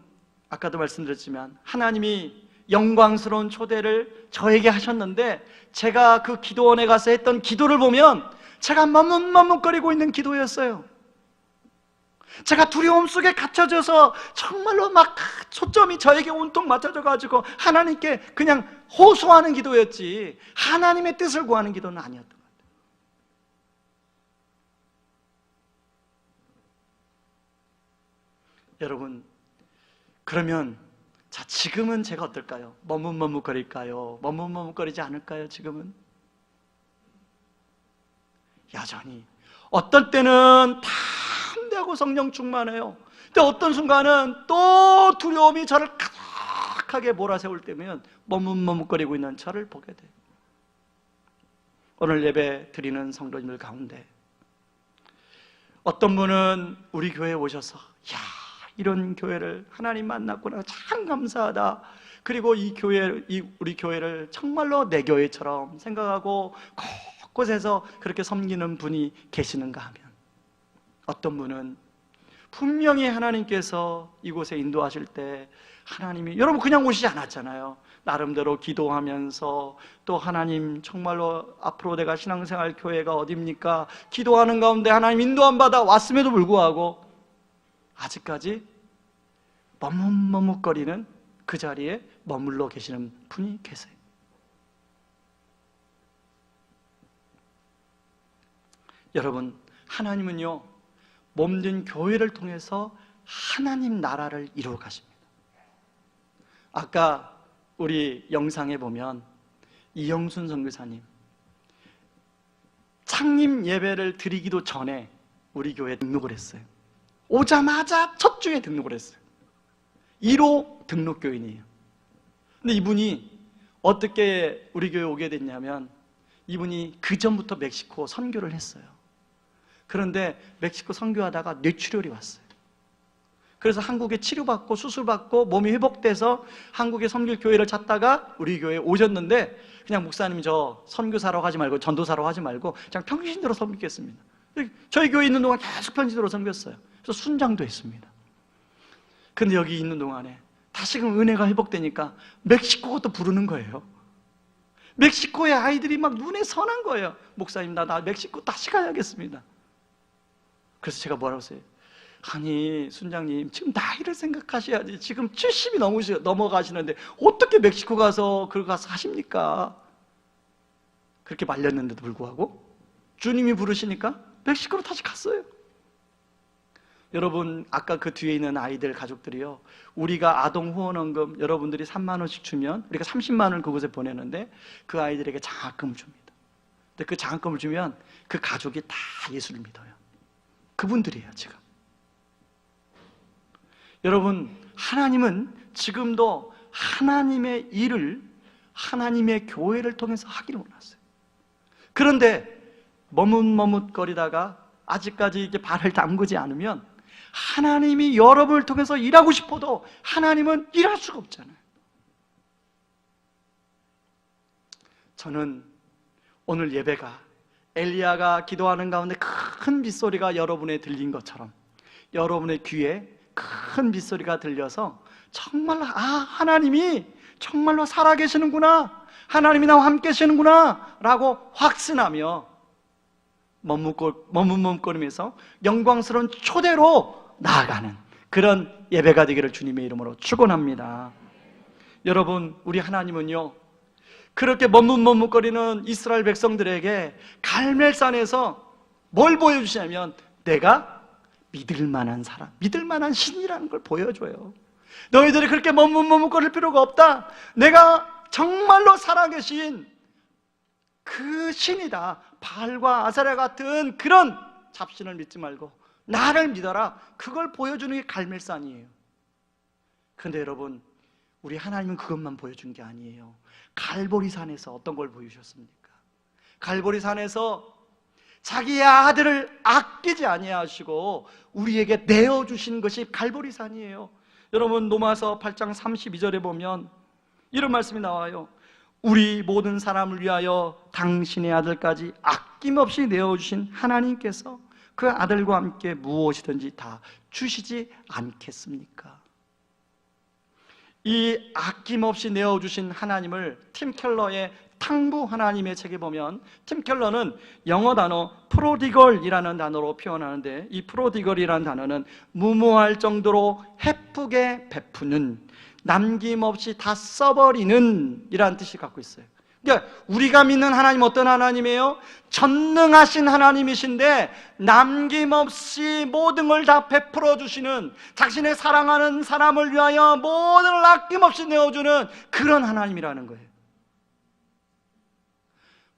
Speaker 1: 아까도 말씀드렸지만 하나님이 영광스러운 초대를 저에게 하셨는데 제가 그 기도원에 가서 했던 기도를 보면 제가 머뭇머뭇거리고 있는 기도였어요. 제가 두려움 속에 갇혀져서 정말로 막 초점이 저에게 온통 맞춰져 가지고 하나님께 그냥 호소하는 기도였지 하나님의 뜻을 구하는 기도는 아니었던 것 같아요. 여러분, 그러면 자, 지금은 제가 어떨까요? 머뭇머뭇거릴까요? 머뭇머뭇거리지 않을까요? 지금은 여전히 어떤 때는 담대하고 성령 충만해요. 근데 어떤 순간은 또 두려움이 저를 가득하게 몰아세울 때면 머뭇머뭇거리고 있는 저를 보게 돼요. 오늘 예배 드리는 성도님들 가운데 어떤 분은 우리 교회에 오셔서 야, 이런 교회를 하나님 만났구나, 참 감사하다. 그리고 우리 교회를 정말로 내 교회처럼 생각하고 곳곳에서 그렇게 섬기는 분이 계시는가 하면, 어떤 분은 분명히 하나님께서 이곳에 인도하실 때 하나님이, 여러분 그냥 오시지 않았잖아요. 나름대로 기도하면서 또 하나님 정말로 앞으로 내가 신앙생활 교회가 어딥니까? 기도하는 가운데 하나님 인도함 받아 왔음에도 불구하고 아직까지 머뭇머뭇거리는 그 자리에 머물러 계시는 분이 계세요. 여러분, 하나님은요 몸된 교회를 통해서 하나님 나라를 이루어 가십니다. 아까 우리 영상에 보면 이영순 선교사님 창립 예배를 드리기도 전에 우리 교회에 등록을 했어요. 오자마자 첫 주에 등록을 했어요. 1호 등록교인이에요. 근데 이분이 어떻게 우리 교회에 오게 됐냐면, 이분이 그 전부터 멕시코 선교를 했어요. 그런데 멕시코 선교하다가 뇌출혈이 왔어요. 그래서 한국에 치료받고 수술받고 몸이 회복돼서 한국에 섬길 교회를 찾다가 우리 교회에 오셨는데, 그냥 목사님 저 선교사라고 하지 말고 전도사라고 하지 말고 그냥 평신도로 섬기겠습니다. 저희 교회에 있는 동안 계속 평신도로 섬겼어요. 그래서 순장도 했습니다. 근데 여기 있는 동안에 다시금 은혜가 회복되니까 멕시코가 또 부르는 거예요. 멕시코의 아이들이 막 눈에 선한 거예요. 목사님 나 멕시코 다시 가야겠습니다. 그래서 제가 뭐라고 했어요? 아니 순장님, 지금 나이를 생각하셔야지. 지금 70이 넘어가시는데 어떻게 멕시코 가서 그걸 가서 하십니까? 그렇게 말렸는데도 불구하고 주님이 부르시니까 멕시코로 다시 갔어요. 여러분, 아까 그 뒤에 있는 아이들 가족들이요, 우리가 아동 후원원금 여러분들이 3만 원씩 주면 우리가 30만 원을 그곳에 보내는데 그 아이들에게 장학금을 줍니다. 근데 그 장학금을 주면 그 가족이 다 예수를 믿어요. 그분들이에요 지금. 여러분, 하나님은 지금도 하나님의 일을 하나님의 교회를 통해서 하기를 원하세요. 그런데 머뭇머뭇거리다가 아직까지 이게 발을 담그지 않으면 하나님이 여러분을 통해서 일하고 싶어도 하나님은 일할 수가 없잖아요. 저는 오늘 예배가 엘리야가 기도하는 가운데 큰 빗소리가 여러분에 들린 것처럼 여러분의 귀에 큰 빗소리가 들려서 정말로 하나님이 정말로 살아계시는구나, 하나님이 나와 함께 계시는구나 라고 확신하며 머뭇머뭇거리면서 영광스러운 초대로 나아가는 그런 예배가 되기를 주님의 이름으로 축원합니다. 여러분, 우리 하나님은요, 그렇게 머뭇머뭇거리는 이스라엘 백성들에게 갈멜산에서 뭘 보여주시냐면 내가 믿을 만한 사람, 믿을 만한 신이라는 걸 보여줘요. 너희들이 그렇게 머뭇머뭇거릴 필요가 없다. 내가 정말로 살아계신 그 신이다. 바알과 아세라 같은 그런 잡신을 믿지 말고 나를 믿어라. 그걸 보여주는 게 갈멜산이에요. 그런데 여러분, 우리 하나님은 그것만 보여준 게 아니에요. 갈보리산에서 어떤 걸 보여주셨습니까? 갈보리산에서 자기의 아들을 아끼지 아니하시고 우리에게 내어주신 것이 갈보리산이에요. 여러분, 로마서 8장 32절에 보면 이런 말씀이 나와요. 우리 모든 사람을 위하여 당신의 아들까지 아낌없이 내어주신 하나님께서 그 아들과 함께 무엇이든지 다 주시지 않겠습니까? 이 아낌없이 내어주신 하나님을 팀 켈러의 탕부 하나님의 책에 보면, 팀 켈러는 영어 단어 프로디걸이라는 단어로 표현하는데, 이 프로디걸이라는 단어는 무모할 정도로 헤프게 베푸는, 남김없이 다 써버리는 이라는 뜻이 갖고 있어요. 그러니까 우리가 믿는 하나님 어떤 하나님이에요? 전능하신 하나님이신데 남김없이 모든 걸 다 베풀어 주시는, 자신의 사랑하는 사람을 위하여 모든 걸 아낌없이 내어주는 그런 하나님이라는 거예요.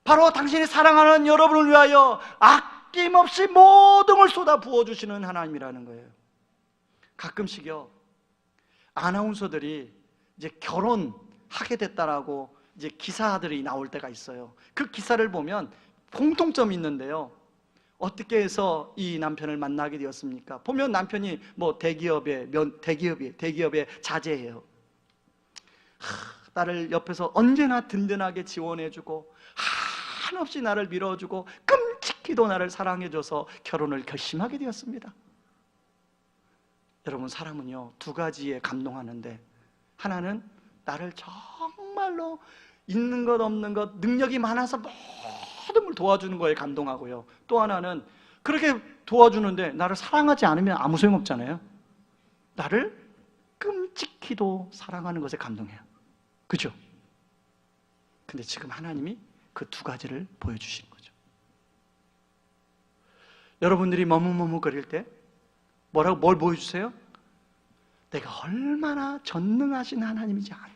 Speaker 1: 바로 당신이 사랑하는 여러분을 위하여 아낌없이 모든 걸 쏟아 부어주시는 하나님이라는 거예요. 가끔씩요, 아나운서들이 이제 결혼하게 됐다라고 이제 기사들이 나올 때가 있어요. 그 기사를 보면 공통점이 있는데요. 어떻게 해서 이 남편을 만나게 되었습니까? 보면 남편이 뭐 대기업의 자제예요. 나를 옆에서 언제나 든든하게 지원해주고 한없이 나를 밀어주고 끔찍히도 나를 사랑해줘서 결혼을 결심하게 되었습니다. 여러분, 사람은요, 두 가지에 감동하는데, 하나는 나를 정말로 있는 것 없는 것 능력이 많아서 모든 걸 도와주는 거에 감동하고요, 또 하나는 그렇게 도와주는데 나를 사랑하지 않으면 아무 소용없잖아요. 나를 끔찍히도 사랑하는 것에 감동해요. 그죠? 근데 지금 하나님이 그 두 가지를 보여주신 거죠. 여러분들이 머뭇머뭇거릴 때 뭘 보여주세요? 내가 얼마나 전능하신 하나님인지 아니,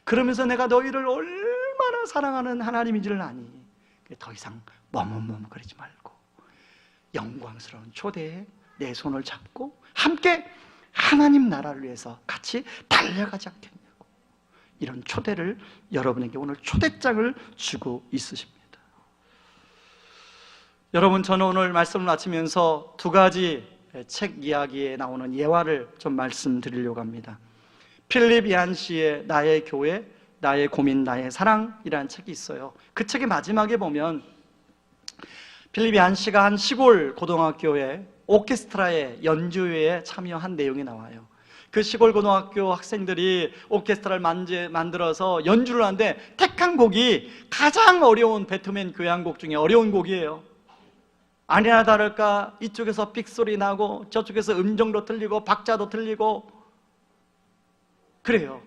Speaker 1: 그러면서 내가 너희를 얼마나 사랑하는 하나님인지를 아니. 더 이상 머뭇머뭇거리지 말고 영광스러운 초대에 내 손을 잡고 함께 하나님 나라를 위해서 같이 달려가지 않겠냐고, 이런 초대를 여러분에게 오늘 초대장을 주고 있으십니다. 여러분, 저는 오늘 말씀을 마치면서 두 가지 책 이야기에 나오는 예화를 좀 말씀드리려고 합니다. 필립 얀시의 나의 교회, 나의 고민, 나의 사랑이라는 책이 있어요. 그 책의 마지막에 보면 필립 얀시가 한 시골 고등학교에 오케스트라의 연주회에 참여한 내용이 나와요. 그 시골 고등학교 학생들이 오케스트라를 만들어서 연주를 하는데 택한 곡이 가장 어려운 베토벤 교향곡 중에 어려운 곡이에요. 아니나 다를까 이쪽에서 삑소리 나고 저쪽에서 음정도 틀리고 박자도 틀리고 그래요.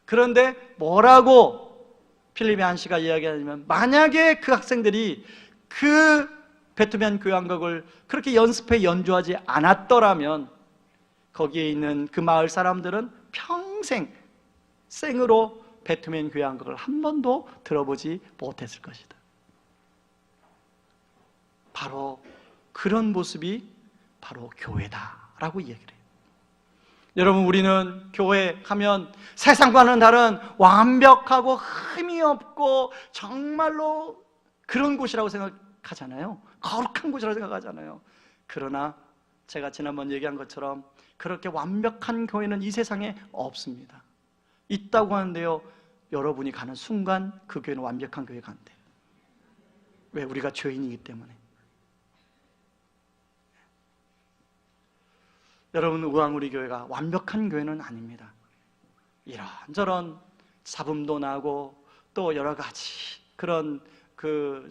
Speaker 1: 그런데 뭐라고 필립 얀시가 이야기하냐면, 만약에 그 학생들이 그 베토벤 교향곡을 그렇게 연습해 연주하지 않았더라면 거기에 있는 그 마을 사람들은 평생 생으로 베토벤 교향곡을 한 번도 들어보지 못했을 것이다. 바로 그런 모습이 바로 교회다라고 얘기를 해요. 여러분, 우리는 교회 하면 세상과는 다른 완벽하고 흠이 없고 정말로 그런 곳이라고 생각하잖아요. 거룩한 곳이라고 생각하잖아요. 그러나 제가 지난번 얘기한 것처럼 그렇게 완벽한 교회는 이 세상에 없습니다. 있다고 하는데요, 여러분이 가는 순간 그 교회는 완벽한 교회가 안 돼요.
Speaker 3: 왜? 우리가 죄인이기 때문에. 여러분, 우리 교회가 완벽한 교회는 아닙니다. 이런저런 잡음도 나고 또 여러 가지 그런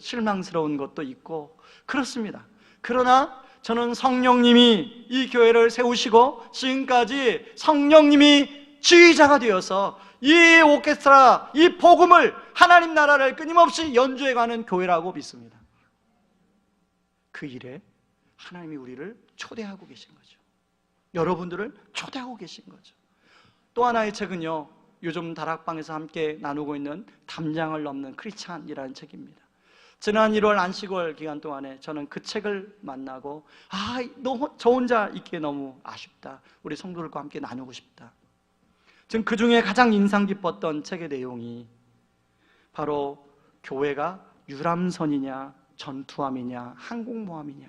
Speaker 3: 실망스러운 것도 있고 그렇습니다. 그러나 저는 성령님이 이 교회를 세우시고 지금까지 성령님이 지휘자가 되어서 이 오케스트라, 이 복음을, 하나님 나라를 끊임없이 연주해가는 교회라고 믿습니다. 그 일에 하나님이 우리를 초대하고 계신 거죠. 여러분들을 초대하고 계신 거죠. 또 하나의 책은요, 요즘 다락방에서 함께 나누고 있는 담장을 넘는 크리스찬이라는 책입니다. 지난 1월 안식월 기간 동안에 저는 그 책을 만나고 저 혼자 있기에 너무 아쉽다, 우리 성도들과 함께 나누고 싶다. 지금 그 중에 가장 인상 깊었던 책의 내용이 바로 교회가 유람선이냐 전투함이냐 항공모함이냐.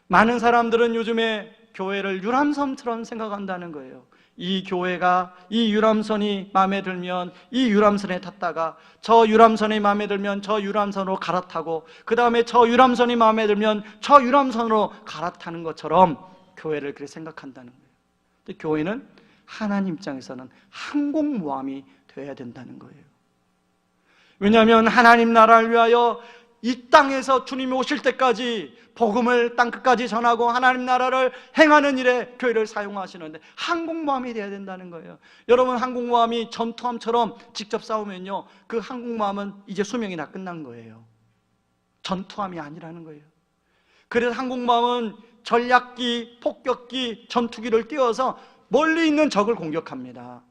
Speaker 3: 많은 사람들은 요즘에 교회를 유람선처럼 생각한다는 거예요. 이 교회가 이 유람선이 마음에 들면 이 유람선에 탔다가 저 유람선이 마음에 들면 저 유람선으로 갈아타고 그 다음에 저 유람선이 마음에 들면 저 유람선으로 갈아타는 것처럼 교회를 그렇게 생각한다는 거예요. 근데 교회는 하나님 입장에서는 항공모함이 되어야 된다는 거예요. 왜냐하면 하나님 나라를 위하여 이 땅에서 주님이 오실 때까지 복음을 땅끝까지 전하고 하나님 나라를 행하는 일에 교회를 사용하시는데 항공모함이 되어야 된다는 거예요. 여러분, 항공모함이 전투함처럼 직접 싸우면요, 그 항공모함은 이제 수명이 다 끝난 거예요. 전투함이 아니라는 거예요. 그래서 항공모함은 전략기, 폭격기, 전투기를 띄워서 멀리 있는 적을 공격합니다.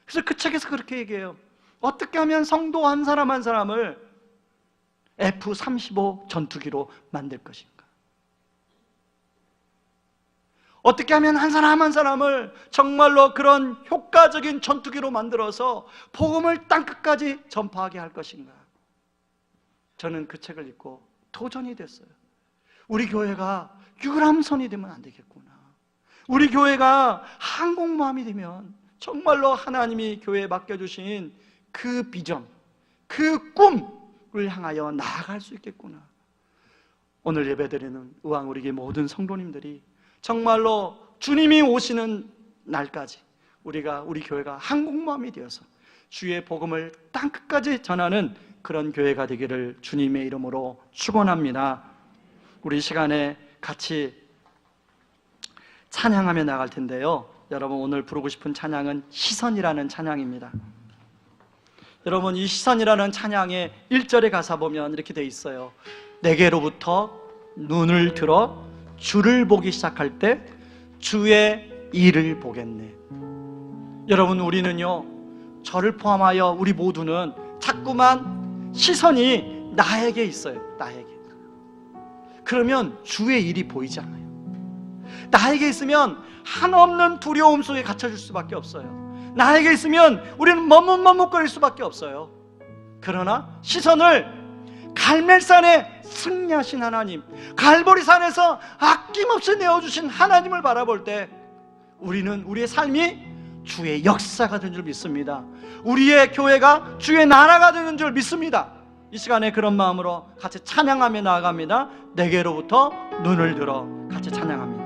Speaker 3: 그래서 그 책에서 그렇게 얘기해요. 어떻게 하면 성도 한 사람 한 사람을 F-35 전투기로 만들 것인가? 어떻게 하면 한 사람 한 사람을 정말로 그런 효과적인 전투기로 만들어서 복음을 땅끝까지 전파하게 할 것인가? 저는 그 책을 읽고 도전이 됐어요. 우리 교회가 유람선이 되면 안 되겠구나. 우리 교회가 항공모함이 되면 정말로 하나님이 교회에 맡겨주신 그 비전, 그 꿈을 향하여 나아갈 수 있겠구나. 오늘 예배드리는 우리 모든 성도님들이 정말로 주님이 오시는 날까지 우리 교회가 항공모함이 되어서 주의 복음을 땅끝까지 전하는 그런 교회가 되기를 주님의 이름으로 축원합니다. 우리 시간에 같이 찬양하며 나갈 텐데요, 여러분, 오늘 부르고 싶은 찬양은 시선이라는 찬양입니다. 여러분, 이 시선이라는 찬양의 1절의 가사 보면 이렇게 돼 있어요. 내게로부터 눈을 들어 주를 보기 시작할 때 주의 일을 보겠네. 여러분, 우리는요, 저를 포함하여 우리 모두는 자꾸만 시선이 나에게 있어요. 나에게. 그러면 주의 일이 보이지 않아요. 나에게 있으면 한없는 두려움 속에 갇혀질 수밖에 없어요. 나에게 있으면 우리는 머뭇머뭇거릴 수밖에 없어요. 그러나 시선을 갈멜산에 승리하신 하나님, 갈보리산에서 아낌없이 내어주신 하나님을 바라볼 때 우리는 우리의 삶이 주의 역사가 되는 줄 믿습니다. 우리의 교회가 주의 나라가 되는 줄 믿습니다. 이 시간에 그런 마음으로 같이 찬양하며 나아갑니다. 내게로부터 눈을 들어 같이 찬양합니다.